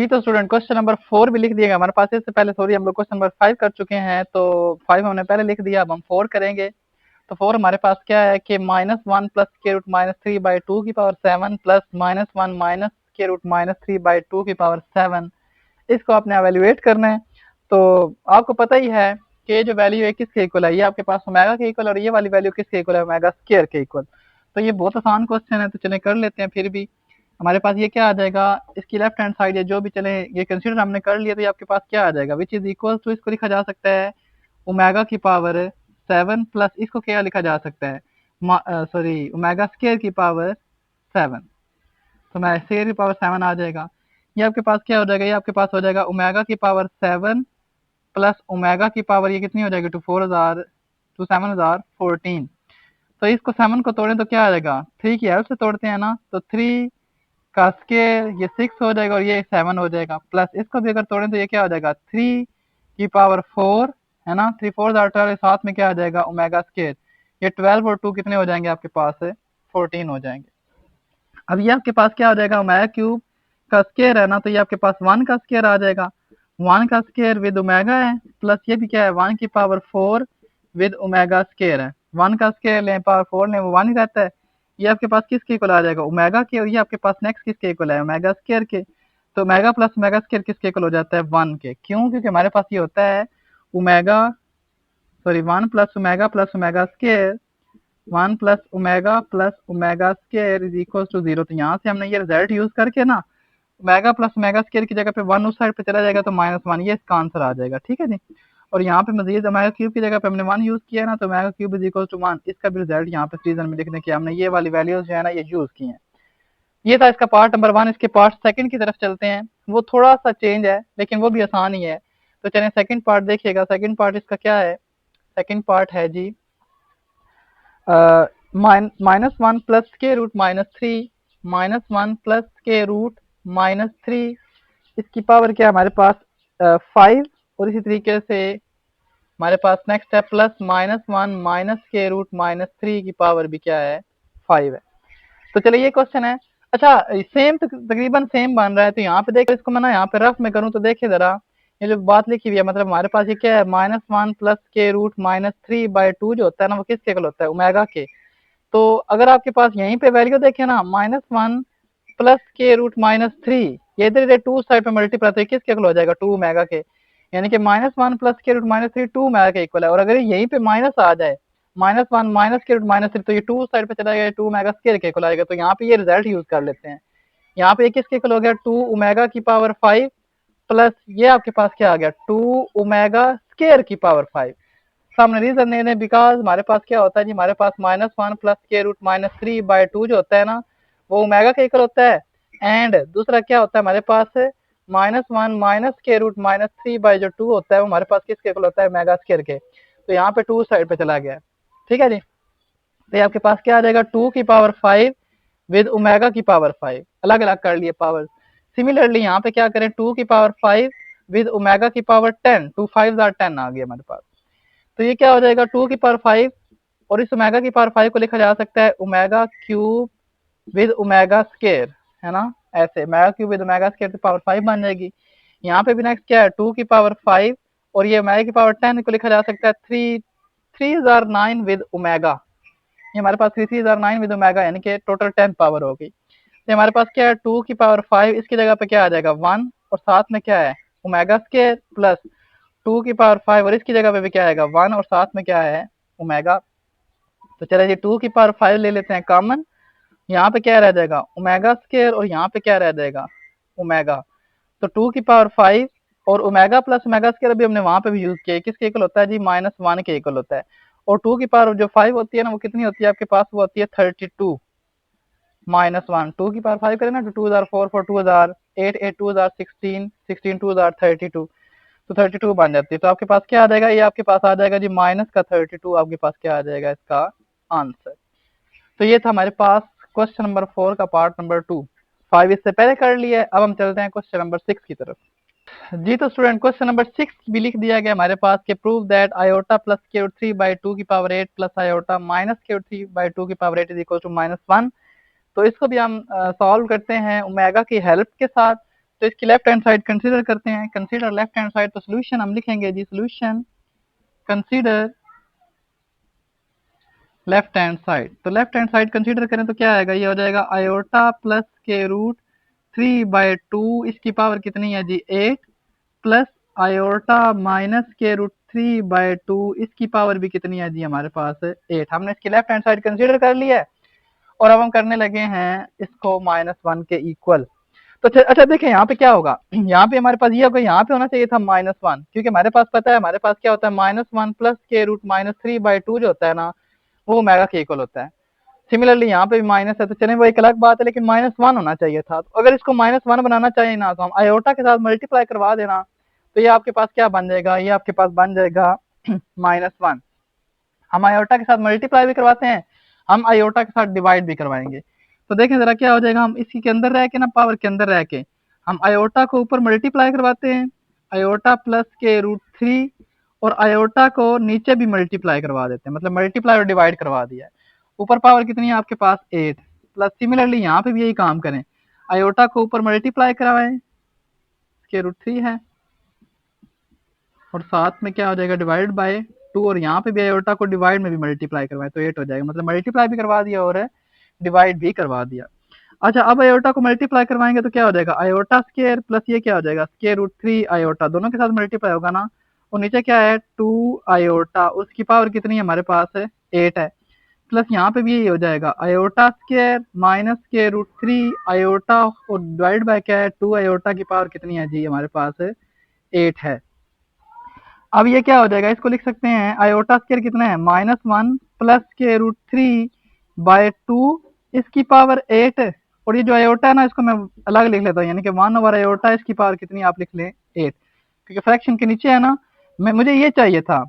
जी तो student question number 4 भी लिख दिएगा हमारे पास। इससे पहले सॉरी हम लोग क्वेश्चन नंबर 5 कर चुके हैं, तो 5 हमने पहले लिख दिया, अब हम 4 करेंगे। तो 4 हमारे पास क्या है कि -1 प्लस के रूट -3/2 की पावर 7 प्लस -1 माइनस के रूट -3/2 की पावर 7, इसको आपने एवेल्युएट करना है। तो आपको पता ही है कि ये जो वैल्यू है किसके इक्वल है, ये आपके पास ओमेगा के इक्वल, और ये वाली वैल्यू किसके इक्वल है, ओमेगा स्क्वायर के इक्वल। तो ये बहुत आसान क्वेश्चन है, तो चले कर लेते हैं। फिर भी हमारे पास ये क्या आ जाएगा, इसकी लेफ्ट हैंड साइड है जो भी, चले ये कंसीडर हमने कर लिया, तो ये आपके पास क्या आ जाएगा, विच इज इक्वल टू, इसको लिखा जा सकता है ओमेगा की पावर 7 प्लस इसको क्या लिखा जा सकता है, सॉरी ओमेगा स्क्वायर की पावर 7। तो मैं स्क्वायर की पावर 7 आ जाएगा। ये आपके पास क्या हो जाएगा, ये आपके पास हो जाएगा ओमेगा की पावर 7 प्लस ओमेगा की पावर ये कितनी हो जाएगी, टू 7,014। तो इसको 7 को तोड़ें तो क्या आ जाएगा, 3 की हेल्प से तोड़ते हैं ना, तो 3 का स्केयर ये 6 हो जाएगा और ये 7 हो जाएगा, प्लस इसको भी अगर तोड़ें तो ये क्या हो जाएगा, 3 की पावर 4 है ना, 3 4 12, साथ में क्या आ जाएगा ओमेगा स्केयर, ये 12 और 2 कितने हो जाएंगे आपके पास, 14 हो जाएंगे। अब ये आपके पास क्या हो जाएगा, ओमेगा क्यूब का स्केयर है ना, तो ये आपके पास 1 का स्केयर आ जाएगा, 1 का स्केयर विद ओमेगा है, प्लस ये भी क्या है 1 की पावर 4 विद ओमेगा स्केयर है। 1 का स्केयर लें पावर 4 लें वो 1 ही रहता है। ये आपके पास किसके इक्वल आ जाएगा, ओमेगा के, और ये आपके पास नेक्स्ट किसके इक्वल है, ओमेगा स्केयर के। तो ओमेगा प्लस ओमेगा स्केयर किसके इक्वल हो जाता है, 1 के। क्यों, क्योंकि हमारे पास ये होता है omega, sorry 1 plus omega square, 1 plus omega square is equal to 0। तो यहाँ से हमने ये रिजल्ट यूज करके ना ओमेगा प्लस ओमेगा स्केयर की जगह पे 1 उस साइड पे चला जाएगा तो -1, ये इसका आंसर आ जाएगा, ठीक है जी। और यहाँ पे मजीद ओमेगा क्यूब की जगह पे हमने 1 यूज किया ना, तो omega cube is equal to 1, इसका भी रिजल्ट यहाँ पे रीजन में लिखने के हमने ये वाली वैल्यूज जो है ना ये यूज की हैं। ये था इसका पार्ट नंबर 1। इसके पार्ट सेकंड की तरफ चलते हैं, वो थोड़ा सा चेंज है लेकिन वो भी आसान ही है। तो चलें सेकंड पार्ट देखिएगा। सेकंड पार्ट इसका क्या है, सेकंड पार्ट है जी -1 प्लस के रूट -3, -1 प्लस के रूट -3, इसकी पावर क्या है हमारे पास 5, और इसी तरीके से हमारे पास नेक्स्ट है प्लस -1 माइनस के रूट -3 की पावर भी क्या है 5 है। तो चलिए ये क्वेश्चन है, अच्छा सेम तकरीबन सेम बन रहा है। तो यहाँ पे देखो, इसको मैं ना यहाँ पे रफ में करूँ तो देखिए जरा, ये जो बात लिखी हुई है, मतलब हमारे पास ये क्या है -1 प्लस के रूट -3/2 जो होता है ना, वो किसके इक्वल होता है, ओमेगा के। तो अगर आपके पास यहीं पे वैल्यू देखें ना, -1 प्लस के रूट -3, ये इधर इधर 2 साइड पे मल्टीप्लाई, तो ये किसके इक्वल हो जाएगा, 2 ओमेगा के। यानी कि -1 प्लस के रूट -3 2 ओमेगा के इक्वल है। और अगर यहीं पे माइनस आ जाए, -1 माइनस के रूट -3, तो ये 2 साइड पे चला गया, 2 ओमेगा स्क्वायर के इक्वल आएगा। तो यहाँ पे ये रिजल्ट यूज कर लेते हैं। यहाँ पे किसके इक्वल हो गया, 2 ओमेगा की पावर 5 प्लस ये आपके पास क्या आ गया, 2 ओमेगा स्क्वायर की पावर 5। सामने रीजन दे दें, बिकॉज हमारे पास क्या होता है जी, हमारे पास -1 प्लस के रूट -3/2 जो होता है ना, वो ओमेगा के इक्वल होता है। एंड दूसरा क्या होता है हमारे पास, -1 माइनस के रूट -3/2 होता है, वो हमारे पास किसके इक्वल होता है, ओमेगा स्क्वायर के। तो यहाँ पे 2 साइड पे चला गया, ठीक है जी। तो ये आपके पास क्या आ जाएगा, 2 की पावर 5 विद ओमेगा की पावर 5, अलग अलग कर लिए पावर। सिमिलरली यहाँ पे क्या करें, 2 की पावर 5 विद ओमेगा की पावर 10, 2 5 10 आ गया हमारे पास। तो ये क्या हो जाएगा, 2 की पावर 5, और इस ओमेगा की पावर 5 को लिखा जा सकता है omega cube with omega square, है ना, ऐसे omega cube with omega square की पावर 5 बन जाएगी। यहाँ पे भी नेक्स्ट क्या है, 2 की पावर 5, और ये ओमेगा की पावर 10 को लिखा जा सकता है 3,009 विद ओमेगा। ये हमारे पास 3,009 विद ओमेगा, यानी कि टोटल 10 पावर होगी। तो हमारे पास क्या है, 2 की पावर 5, इसकी जगह पे क्या आ जाएगा 1, और साथ में क्या है ओमेगा स्क्वायर, प्लस 2 की पावर 5, और इसकी जगह पे भी क्या आएगा 1, और साथ में क्या है ओमेगा। तो चलिए जी 2 की पावर 5 ले लेते हैं कॉमन, यहाँ पे क्या रह जाएगा ओमेगा स्क्वायर, और यहाँ पे क्या रह जाएगा ओमेगा। तो 2 की पावर 5 और ओमेगा प्लस ओमेगा स्क्वायर अभी हमने वहां पे भी यूज किया है, किसके इक्वल होता है जी, -1 के इक्वल होता है। और 2 की पावर जो 5 होती है ना, वो कितनी होती है आपके पास, वो होती है 32 -1। 2 की पावर 5 करें ना, तो 2 हजार 4 4 2 हजार 8 8 2 हजार 16 16 2 हजार 32, तो 32 बन जाती है। तो आपके पास क्या आ जाएगा, ये आपके पास आ जाएगा जी माइनस का 32, आपके पास क्या आ जाएगा इसका आंसर। तो ये था हमारे पास क्वेश्चन नंबर 4 का पार्ट नंबर 2। 5 इससे पहले कर लिया है, अब हम चलते हैं क्वेश्चन नंबर 6 की तरफ। जी तो स्टूडेंट क्वेश्चन नंबर 6 भी लिख दिया गया हमारे पास कि प्रूव दैट आयोटा प्लस के रूट 3/2 की पावर 8 प्लस आयोटा माइनस के रूट 3/2 की पावर 8 इज इक्वल टू -1। तो इसको भी हम सॉल्व करते हैं ओमेगा की हेल्प के साथ। तो इसकी लेफ्ट हैंड साइड कंसीडर करते हैं, कंसीडर लेफ्ट हैंड साइड, तो सोल्यूशन हम लिखेंगे जी, solution consider left hand side. तो लेफ्ट हैंड साइड कंसीडर करें तो क्या आएगा, ये हो जाएगा आयोटा प्लस के रूट 3/2, इसकी पावर कितनी है जी 8, प्लस आयोटा माइनस के रूट 3/2, इसकी पावर भी कितनी है जी हमारे पास 8। हमने इसकी लेफ्ट हैंड साइड कंसीडर कर लिया है और अब हम करने लगे हैं इसको -1 के इक्वल। तो अच्छा देखें यहाँ पे क्या होगा, यहाँ पे हमारे पास ये होगा, यहाँ पे होना चाहिए था -1, क्योंकि हमारे पास पता है हमारे पास क्या होता है, -1 प्लस के रूट -3/2 जो होता है ना, वो ओमेगा के इक्वल होता है। सिमिलरली यहाँ पे भी माइनस है, तो चलें वो एक अलग बात है, लेकिन -1 होना चाहिए था। तो अगर इसको -1 बनाना चाहिए ना, तो हम आयोटा के साथ मल्टीप्लाई करवा देना, तो ये आपके पास क्या बन जाएगा, ये आपके पास बन जाएगा -1। हम आयोटा के साथ मल्टीप्लाई भी करवाते हैं, हम आयोटा के साथ डिवाइड भी करवाएंगे। तो देखें जरा क्या हो जाएगा, हम इसी के अंदर रह के ना, पावर के अंदर रह के हम आयोटा को ऊपर मल्टीप्लाई करवाते हैं, आयोटा प्लस के रूट 3, और आयोटा को नीचे भी मल्टीप्लाई करवा देते हैं, मतलब मल्टीप्लाई और डिवाइड करवा दिया है। ऊपर पावर कितनी है आपके पास 8, प्लस सिमिलरली यहाँ पे भी यही काम करें, आयोटा को ऊपर मल्टीप्लाई करवाएं, के रूट 3 है, और साथ में क्या हो जाएगा डिवाइड बाय 2, और यहाँ पे भी आयोटा को डिवाइड में भी मल्टीप्लाई करवाएं तो 8 हो जाएगा, मतलब मल्टीप्लाई भी करवा दिया और डिवाइड भी करवा दिया। अच्छा अब आयोटा को मल्टीप्लाई करवाएंगे तो क्या हो जाएगा, आयोटा स्केयर प्लस ये क्या हो जाएगा, स्केयर रूट 3 आयोटा, दोनों के साथ मल्टीप्लाई होगा ना, और नीचे क्या है 2 आयोटा, उसकी पावर कितनी है हमारे पास है 8 है, प्लस यहाँ पे भी यही हो जाएगा आयोटा स्केयर माइनस के रूट 3 आयोटा, और डिवाइड बाय क्या है 2 आयोटा, की पावर कितनी है जी हमारे पास 8 है। अब ये क्या हो जाएगा, इसको लिख सकते हैं आयोटा स्केयर कितना है -1 प्लस के रूट 3/2, इसकी पावर 8, और ये जो आयोटा है ना, इसको मैं अलग लिख लेता हूँ, यानी कि 1 ओवर आयोटा, इसकी पावर कितनी आप लिख लें 8, क्योंकि फ्रैक्शन के नीचे है ना, मुझे ये चाहिए था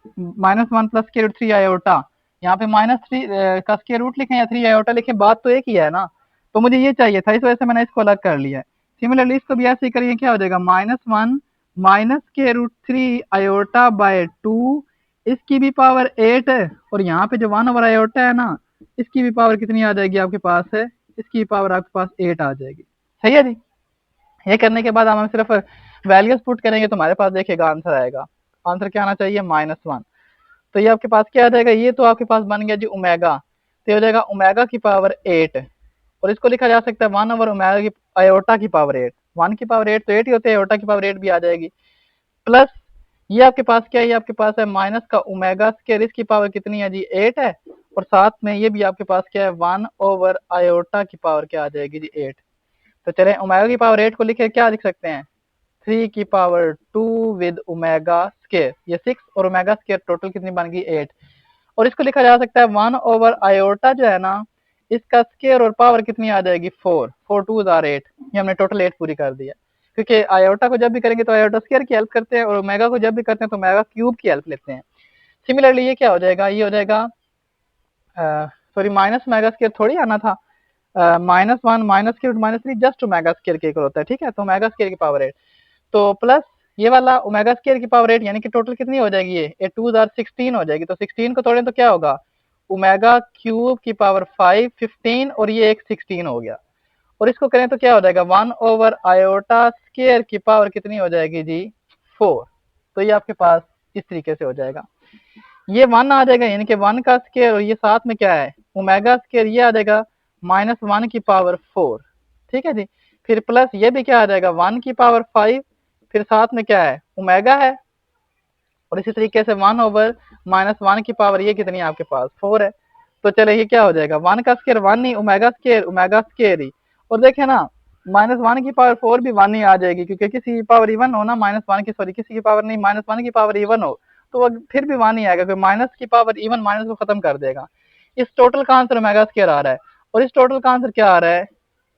-1 प्लस के रूट 3 आयोटा, यहाँ पे -3 का स्केयर रूट लिखें या 3 आयोटा लिखें, बात तो एक ही है ना, तो मुझे ये चाहिए था, इस वजह से मैंने इसको अलग कर लिया है। सिमिलरली इसको भी ऐसे ही करिए, क्या हो जाएगा -1 माइनस के रूट 3 आयोटा बाय 2, इसकी भी पावर 8 है, और यहाँ पे जो 1 ओवर आयोटा है ना, इसकी भी पावर कितनी आ जाएगी आपके पास है, इसकी पावर आपके पास 8 आ जाएगी। सही है जी। ये करने के बाद हम सिर्फ वैल्यूज पुट करेंगे तो हमारे पास देखिएगा आंसर आएगा, आंसर क्या आना चाहिए -1। तो ये आपके पास क्या आ जाएगा, ये तो आपके पास बन गया जी ओमेगा, तो ये हो जाएगा ओमेगा की पावर 8, और इसको लिखा जा सकता है 1 ओवर ओमेगा की आयोटा की पावर 8, 1 की पावर 8 तो 8 ही होते हैं, आयोटा की पावर 8 भी आ जाएगी, प्लस ये आपके पास क्या है, ये आपके पास है माइनस का ओमेगा स्क्वायर, इसकी पावर कितनी है जी 8 है, और साथ में ये भी आपके पास क्या है 1 ओवर आयोटा की पावर क्या आ जाएगी जी 8। तो चलें ओमेगा की पावर 8 को लिखे क्या लिख सकते हैं 3 की पावर 2 विद ओमेगा स्क्वायर, ये 6 और ओमेगा स्क्वायर टोटल कितनी बन गई 8, और इसको लिखा जा सकता है 1 ओवर आयोटा जो है ना, इसका स्क्वायर और पावर कितनी आ जाएगी 4, 4 2 आर 8, ये हमने टोटल 8 पूरी कर दिया, क्योंकि आयोटा को जब भी करेंगे तो आयोटा स्क्वायर की हेल्प करते हैं, और ओमेगा को जब भी करते हैं तो ओमेगा क्यूब की हेल्प लेते हैं। सिमिलरली ये क्या हो जाएगा, ये हो जाएगा सॉरी माइनस ओमेगा स्क्वायर थोड़ी आना था, -1 माइनस के रूट -3 जस्ट ओमेगा स्क्वायर के इक्वल होता है, ठीक है, तो ओमेगा स्क्वायर की पावर 8, तो प्लस ये वाला ओमेगा स्क्वायर की पावर 8, यानी कि टोटल कितनी हो जाएगी ये 2 आर 16 हो जाएगी, तो 16 को तोड़े तो क्या होगा ओमेगा क्यूब की पावर 5 15, और ये एक 16 हो गया, और इसको करें तो क्या हो जाएगा 1 ओवर आयोटा स्क्वायर की पावर कितनी हो जाएगी जी 4, तो ये आपके पास इस तरीके से हो जाएगा, ये 1 आ जाएगा, यानी कि 1 का स्क्वायर, और ये साथ में क्या है ओमेगा स्क्वायर, ये आ जाएगा -1 की पावर 4, ठीक है जी, फिर प्लस ये भी क्या आ जाएगा 1 की पावर 5, फिर साथ में क्या है ओमेगा है, और इसी तरीके से 1 ओवर -1 की पावर ये कितनी है आपके पास 4 है, तो चले ये क्या हो जाएगा 1 का स्क्वायर 1 नहीं, ओमेगा स्क्वायर ही, और देखे ना -1 की पावर 4 भी 1 ही आ जाएगी, क्योंकि किसी की पावर इवन हो ना -1 की, सॉरी किसी की पावर नहीं, -1 की पावर इवन हो तो वो फिर भी 1 ही आएगा, क्योंकि माइनस की पावर इवन माइनस को खत्म कर देगा। इस टोटल का आंसर ओमेगा स्क्वायर आ रहा है, और इस टोटल का आंसर क्या आ रहा है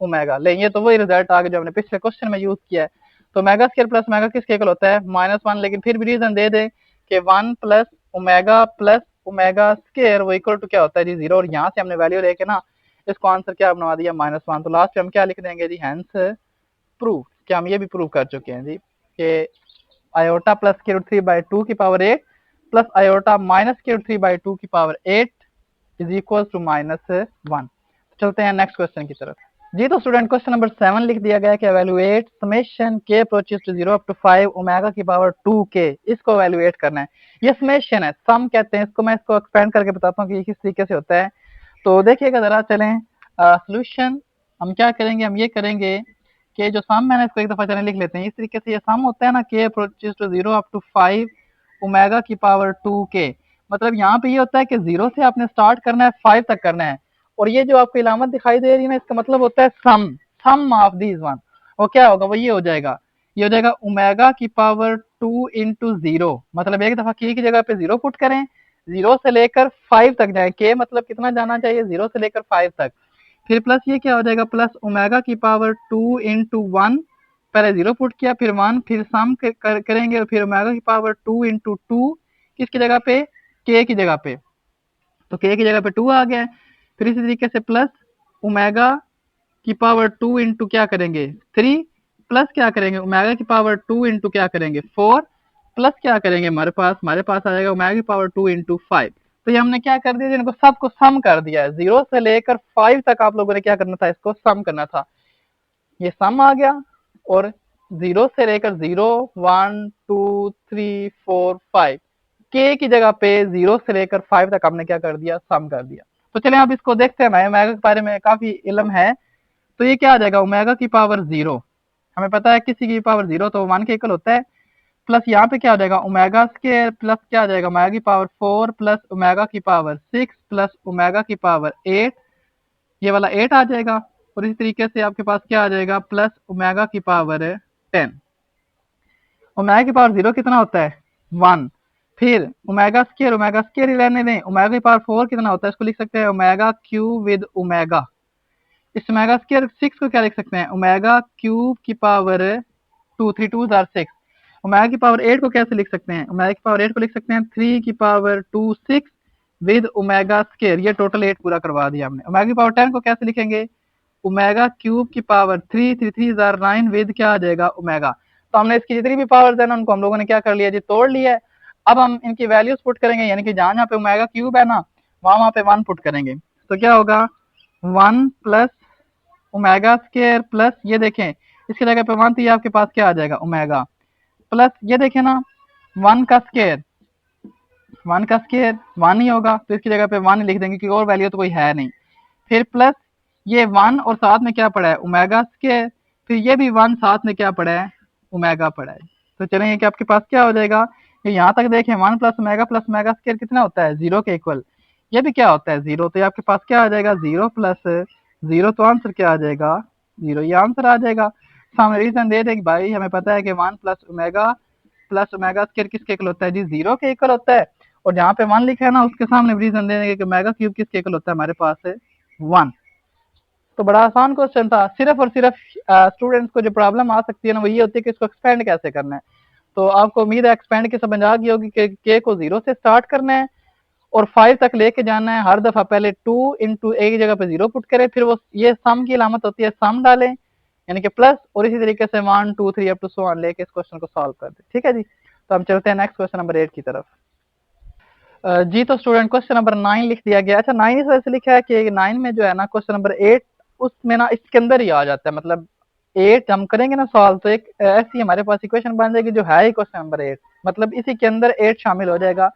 ओमेगा, लेकिन ये तो वही रिजल्ट आ गया जो हमने पिछले क्वेश्चन में यूज किया है, तो ओमेगा स्क्वायर प्लस ओमेगा किसके इक्वल होता है -1, लेकिन फिर भी रीजन दे दे कि 1 प्लस ओमेगा स्क्वायर वो इक्वल टू क्या होता है जी 0, और यहाँ से हमने वैल्यू लेके ना इसको आंसर क्या बनवा दिया -1, तो लास्ट में हम क्या लिख देंगे जी हेंस प्रूव, क्या हम ये भी प्रूव कर चुके हैं जी कि आयोटा प्लस के रूट 3/2 की पावर 8 प्लस आयोटा माइनस के रूट 3/2 की पावर 8 इज इक्वल टू -1। चलते हैं नेक्स्ट क्वेश्चन की तरफ। जी तो स्टूडेंट क्वेश्चन नंबर 7 लिख दिया गया कि एवेलुएट समेशन के approaches to 0 up to 5 omega की पावर 2k, इसको एवेलुएट करना है। ये समेशन है, सम कहते हैं इसको। मैं इसको एक्सपेंड करके बताता हूँ कि किस तरीके से होता है। तो देखिएगा जरा, चलें सोल्यूशन हम क्या करेंगे, हम ये करेंगे कि जो सम मैंने इसको एक दफा चलें लिख लेते हैं। इस तरीके से ये सम होता है ना, k approaches to 0 up to 5 omega की पावर 2k, मतलब यहाँ पे ये होता है कि 0 से आपने स्टार्ट करना है, 5 तक करना है। और ये जो आपको इलामत दिखाई दे रही है ना, इसका मतलब होता है सम, सम ऑफ दीज वन। वो क्या होगा, वो ये हो जाएगा, ये हो जाएगा ओमेगा की पावर 2 इंटू 0। मतलब एक दफा के की जगह पे 0 पुट करें, 0 से लेकर 5 तक जाए। के मतलब कितना जाना चाहिए, 0 से लेकर 5 तक। फिर प्लस ये क्या हो जाएगा, प्लस ओमेगा की पावर 2 इंटू 1, पहले 0 पुट किया, फिर 1, फिर सम करेंगे, और फिर ओमेगा की पावर 2 इंटू 2 किसकी जगह पे, के की जगह पे। तो के की जगह पे 2 आ गया। फिर इसी तरीके से प्लस ओमेगा की पावर 2 इंटू क्या करेंगे 3, प्लस क्या करेंगे ओमेगा की पावर 2 इंटू क्या करेंगे 4, प्लस क्या करेंगे हमारे पास आ जाएगा ओमेगा की पावर 2 इंटू 5। तो ये हमने क्या कर दिया, इनको सबको सम कर दिया है। 0 से लेकर 5 तक आप लोगों ने क्या करना था, इसको सम करना था। ये सम आ गया। और 0 से लेकर 0 1 2 3 4 5 के की जगह पे 0 से लेकर 5 तक हमने क्या कर दिया, सम कर दिया। तो चलें अब इसको देखते हैं। मैं ओमेगा के बारे में काफी इल्म है। तो ये क्या आ जाएगा, ओमेगा की पावर 0, हमें पता है किसी की पावर 0 तो 1 के इक्वल होता है। प्लस यहाँ पे क्या हो जाएगा ओमेगा स्क्वायर, प्लस क्या आ जाएगा ओमेगा की पावर 4 प्लस ओमेगा की पावर 6 प्लस ओमेगा की पावर 8, ये वाला 8 आ जाएगा। और इसी तरीके से आपके पास क्या आ जाएगा, प्लस ओमेगा की पावर 10। ओमेगा की पावर 0 कितना होता है, 1। फिर ओमेगा स्क्वायर ही रहने दें, ओमेगा की पावर 4 कितना होता है, इसको लिख सकते हैं ओमेगा क्यूब विद ओमेगा। इस ओमेगा स्क्वायर 6 को क्या लिख सकते हैं, ओमेगा क्यूब की पावर 2, 3 2 आर 6। ओमेगा की पावर 8 को कैसे लिख सकते हैं, ओमेगा की पावर 8 को लिख सकते हैं 3 की पावर 2 6 विद ओमेगा स्क्वायर। ये टोटल 8 पूरा करवा दिया हमने। ओमेगा की पावर 10 को कैसे लिखेंगे, ओमेगा क्यूब की पावर 3, 3 3 आर 9 विद क्या आ जाएगा ओमेगा। तो हमने इसकी जितनी भी पावर्स है ना, उनको हम लोगों ने क्या कर लिया जी, तोड़ लिया है। अब हम इनकी वैल्यूज पुट करेंगे, यानी कि जहां जहां पे ओमेगा क्यूब है ना, वहां पे 1 पुट करेंगे। तो क्या होगा, 1 प्लस ओमेगा स्क्वायर, प्लस ये देखें इसकी जगह पे 1 तो ये आपके पास क्या आ जाएगा ओमेगा, प्लस ये देखें ना 1 का स्क्वायर, 1 का स्क्वायर 1 ही होगा, तो इसकी जगह पे 1 लिख देंगे क्योंकि और वैल्यू तो कोई है नहीं। फिर प्लस ये 1 और साथ में क्या पड़ा है ओमेगा स्क्वायर, फिर ये भी 1 साथ में क्या पड़ा है ओमेगा पड़ा है। तो चलें ये कि आपके पास क्या हो जाएगा, ये यहाँ तक देखें 1 प्लस ओमेगा स्क्वायर कितना होता है 0 के इक्वल। ये भी क्या होता है 0, तो ये आपके पास क्या आ जाएगा 0 प्लस 0, तो आंसर क्या आ जाएगा 0, ये आंसर आ जाएगा। सामने रीजन दे दें भाई, हमें पता है कि 1 प्लस ओमेगा स्क्वायर किसके इक्वल होता है जी, 0 के इक्वल होता है। और जहाँ पे 1 लिखा है ना, उसके सामने रीजन दे देंगे कि ओमेगा क्यूब किसके इक्वल होता है, हमारे पास है 1। तो बड़ा आसान क्वेश्चन था। सिर्फ और सिर्फ स्टूडेंट्स को जो प्रॉब्लम आ सकती है ना, वो ये होती है कि इसको एक्सपेंड कैसे करना है। तो आपको उम्मीद है एक्सपेंड की समझ आ गई होगी कि के को 0 से स्टार्ट करना है और 5 तक लेके जाना है। हर दफा पहले 2 इंटू ए की जगह पे 0 पुट करें, फिर वो ये सम की अलामत होती है, सम डालें यानी कि प्लस, और इसी तरीके से 1 2 3 अप टू सो ऑन लेके इस क्वेश्चन को सॉल्व कर दें। ठीक है जी, तो हम चलते हैं नेक्स्ट क्वेश्चन नंबर 8 की तरफ। जी तो स्टूडेंट क्वेश्चन नंबर 9 लिख दिया गया। अच्छा 9 इस वजह से लिखा है कि 9 में जो है ना क्वेश्चन नंबर 8 उसमें ना इसके अंदर ही आ जाता है। मतलब 8 हम करेंगे ना सॉल्व, तो एक ऐसी हमारे पास इक्वेशन बन जाएगी जो है ही क्वेश्चन नंबर 8, मतलब इसी के अंदर 8 शामिल हो जाएगा।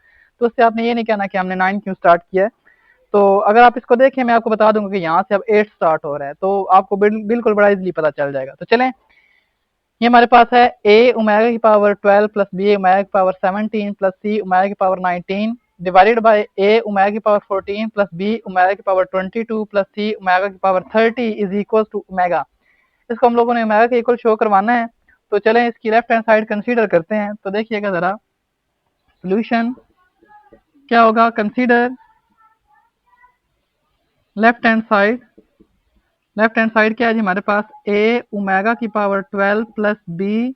तो उससे आपने ये नहीं कहना कि हमने 9 क्यों स्टार्ट किया है। तो अगर आप इसको देखें, मैं आपको बता दूंगा कि यहाँ से अब 8 स्टार्ट हो रहा है, तो आपको बिल्कुल बड़ा इजीली पता चल जाएगा। तो चलें, ये हमारे पास है a ओमेगा की पावर 12 प्लस b ओमेगा की पावर 17 प्लस c ओमेगा की power 19 divided by a omega की पावर 14 प्लस b ओमेगा की पावर 22 प्लस c ओमेगा की power 30 is equal to omega. इसको हम लोगों ने ओमेगा के इक्वल शो करवाना है। तो चलें इसकी लेफ्ट हैंड साइड कंसीडर करते हैं। तो देखिएगा जरा सोल्यूशन क्या होगा, consider left hand side. Left hand side क्या है जी हमारे पास, a ओमेगा की पावर 12 प्लस b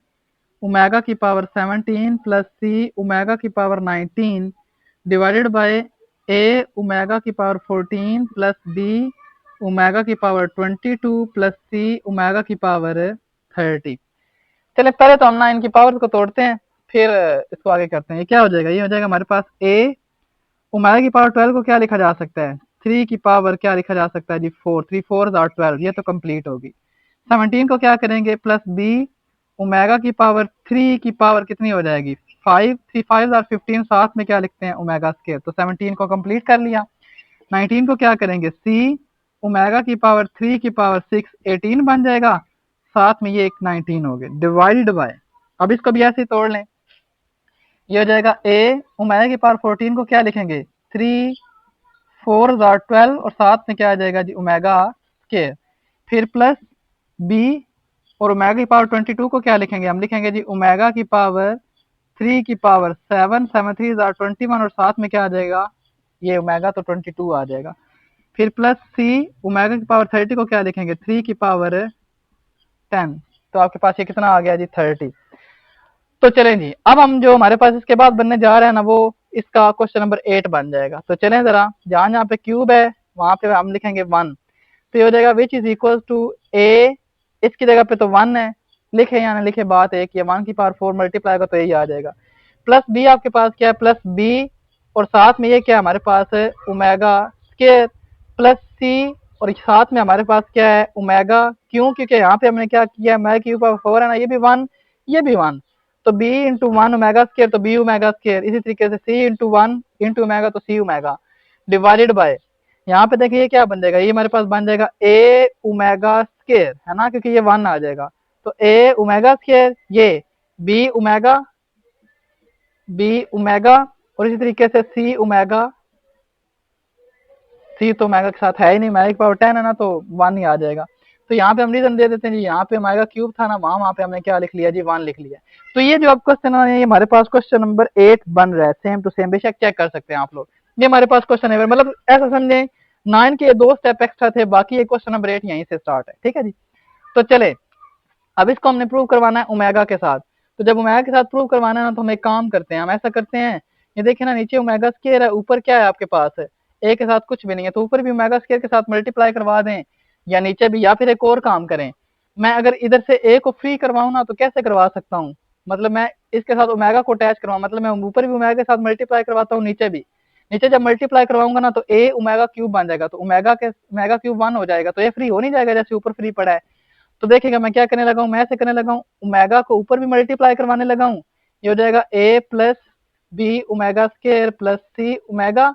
ओमेगा की पावर 17 प्लस c ओमेगा की power 19 divided by a omega की पावर 14 प्लस b ओमेगा की पावर 22 प्लस c ओमेगा की पावर 30। चले पहले तो हम ना इनकी पावर को तोड़ते हैं, फिर इसको आगे करते हैं। ये क्या हो जाएगा, ये हो जाएगा हमारे पास a ओमेगा की पावर 12 को क्या लिखा जा सकता है 3 की पावर क्या लिखा जा सकता है जी 4, 3 4 आर 12, ये तो कंप्लीट होगी। 17 को क्या करेंगे प्लस बी ओमेगा की पावर 3 की पावर कितनी हो जाएगी 5, 3 5 आर 15, साथ में क्या लिखते हैं ओमेगा स्क्वायर, तो 17 को कंप्लीट कर लिया। 19 को क्या करेंगे सी ओमेगा की पावर 3 की पावर 6 18 बन जाएगा, साथ में ये एक 19 हो गए डिवाइडेड बाय, अब इसको भी ऐसे ही तोड़ लें, ये हो जाएगा ए ओमेगा की पावर 14 को क्या लिखेंगे 3 4 आर 12 और साथ में क्या आ जाएगा जी ओमेगा स्क्वायर, फिर प्लस बी और ओमेगा की पावर 22 को क्या लिखेंगे, हम लिखेंगे जी ओमेगा की पावर 3 की पावर 7 7 3 आर 21 और साथ में क्या आ जाएगा ये ओमेगा तो 22 आ जाएगा, फिर प्लस सी ओमेगा की पावर 30 को क्या लिखेंगे 3 की पावर 10, तो आपके पास ये कितना आ गया जी 30। तो चलें जी, अब हम जो हमारे पास इसके बाद बनने जा रहे हैं ना वो इसका क्वेश्चन नंबर 8 बन जाएगा। तो चलें जरा, जहाँ जहाँ पे क्यूब है वहां पे हम लिखेंगे 1, तो ये हो जाएगा विच इज इक्वल टू ए, इसकी जगह पे तो 1 है, लिखे या ना लिखे बात एक, ये 1 की पावर 4 मल्टीप्लाई का तो यही आ जाएगा, प्लस बी आपके पास क्या है प्लस बी और साथ में ये क्या है हमारे पास है ओमेगा स्क्वायर प्लस सी और साथ में हमारे पास क्या है ओमेगा, क्यों क्योंकि यहाँ पे हमने क्या किया ओमेगा की पावर 4 है ना, ये भी 1 ये भी 1, तो b इंटू 1 ओमेगा स्क्वायर तो b ओमेगा स्क्वायर, इसी तरीके से c इंटू 1 इंटू ओमेगा तो c ओमेगा डिवाइडेड बाय, यहाँ पे देखिए ये क्या बन जाएगा, ये हमारे पास बन जाएगा a ओमेगा स्क्वायर है ना, क्योंकि ये 1 आ जाएगा, तो a ओमेगा स्क्वायर ये b ओमेगा और इसी तरीके से c ओमेगा, सी तो ओमेगा के साथ है ही नहीं, ओमेगा की पावर 10 है ना तो 1 ही आ जाएगा, तो यहाँ पे हम रीजन दे देते हैं जी, यहाँ पे ओमेगा क्यूब था ना वहाँ पे हमने क्या लिख लिया जी 1 लिख लिया। तो ये जो अब क्वेश्चन है ये हमारे पास क्वेश्चन नंबर 8 बन रहा है, सेम टू सेम, बेशक चेक कर सकते हैं आप लोग, ये हमारे पास क्वेश्चन है, मतलब ऐसा समझे 9 के 2 स्टेप एक्स्ट्रा थे, बाकी ये क्वेश्चन नंबर 8 यहीं से स्टार्ट है, ठीक है जी। तो चले अब इसको हमने प्रूव करवाना है ओमेगा के साथ, तो जब ओमेगा के साथ प्रूव करवाना है ना तो हम एक काम करते हैं, हम ऐसा करते हैं, ये देखिए ना नीचे ओमेगा स्क्वायर है, ऊपर क्या है आपके पास है ए के साथ कुछ भी नहीं है, तो ऊपर भी ओमेगा स्क्वायर के साथ मल्टीप्लाई करवा दें या नीचे भी, या फिर एक और काम करें, मैं अगर इधर से ए को फ्री करवाऊं ना तो कैसे करवा सकता हूँ, मतलब मैं इसके साथ ओमेगा को अटैच करवाऊं, मतलब मैं ऊपर भी ओमेगा के साथ मल्टीप्लाई करवाता हूँ नीचे भी, नीचे जब मल्टीप्लाई करवाऊंगा ना तो ए ओमेगा क्यूब बन जाएगा, तो ओमेगा क्यूब 1 हो जाएगा, तो ये फ्री हो नहीं जाएगा जैसे ऊपर फ्री पड़ा है, तो देखिएगा मैं क्या करने लगा हूँ, मैं ऐसे करने लगा हूँ ओमेगा को ऊपर भी मल्टीप्लाई करवाने लगा हूँ, ये हो जाएगा a plus B omega square plus c omega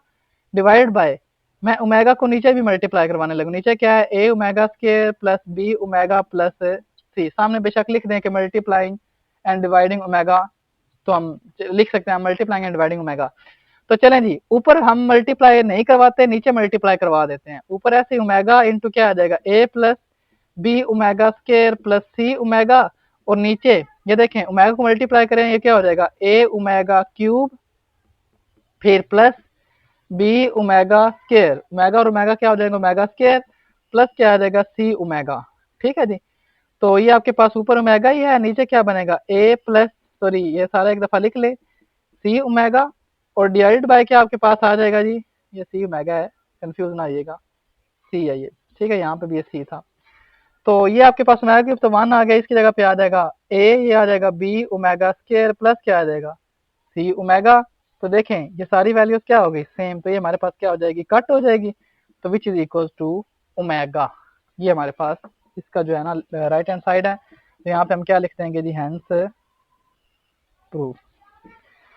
divide by, मैं ओमेगा को नीचे भी मल्टीप्लाई करवाने लगा, नीचे क्या है a omega square plus B omega plus c, सामने बेशक लिख दें कि मल्टीप्लाइंग एंड डिवाइडिंग ओमेगा, तो हम लिख सकते हैं मल्टीप्लाइंग एंड डिवाइडिंग ओमेगा। तो चलें जी, ऊपर हम मल्टीप्लाई नहीं करवाते, नीचे मल्टीप्लाई करवा देते हैं, ऊपर ऐसे ओमेगा इंटू क्या आ जाएगा a plus B omega square plus c omega, और नीचे ये देखें ओमेगा को मल्टीप्लाई करें ये क्या हो जाएगा ए ओमेगा क्यूब फिर plus B omega square, omega और ओमेगा क्या हो जाएगा ओमेगा स्क्वायर प्लस क्या आ जाएगा सी ओमेगा, ठीक है जी। तो ये आपके पास ऊपर ओमेगा ही है, नीचे क्या बनेगा ए प्लस, सॉरी ये सारा एक दफा लिख ले, सी ओमेगा और डिवाइडेड बाय क्या आपके पास आ जाएगा जी, ये सी ओमेगा है, कंफ्यूज ना आइएगा, सी है ये, ठीक है, यहाँ पे भी ये सी था, तो ये आपके पास ओमेगा क्यूब तो 1 आ गया, इसकी जगह पे आ जाएगा ए, ये आ जाएगा बी ओमेगा स्क्वायर प्लस क्या आ जाएगा सी ओमेगा, तो देखें ये सारी वैल्यूज क्या हो गई सेम, तो ये हमारे पास क्या हो जाएगी कट हो जाएगी, तो which is equal to omega, ये हमारे पास इसका जो है ना राइट हैंड साइड है, तो यहाँ पे हम क्या लिख देंगे जी हैंस प्रूफ।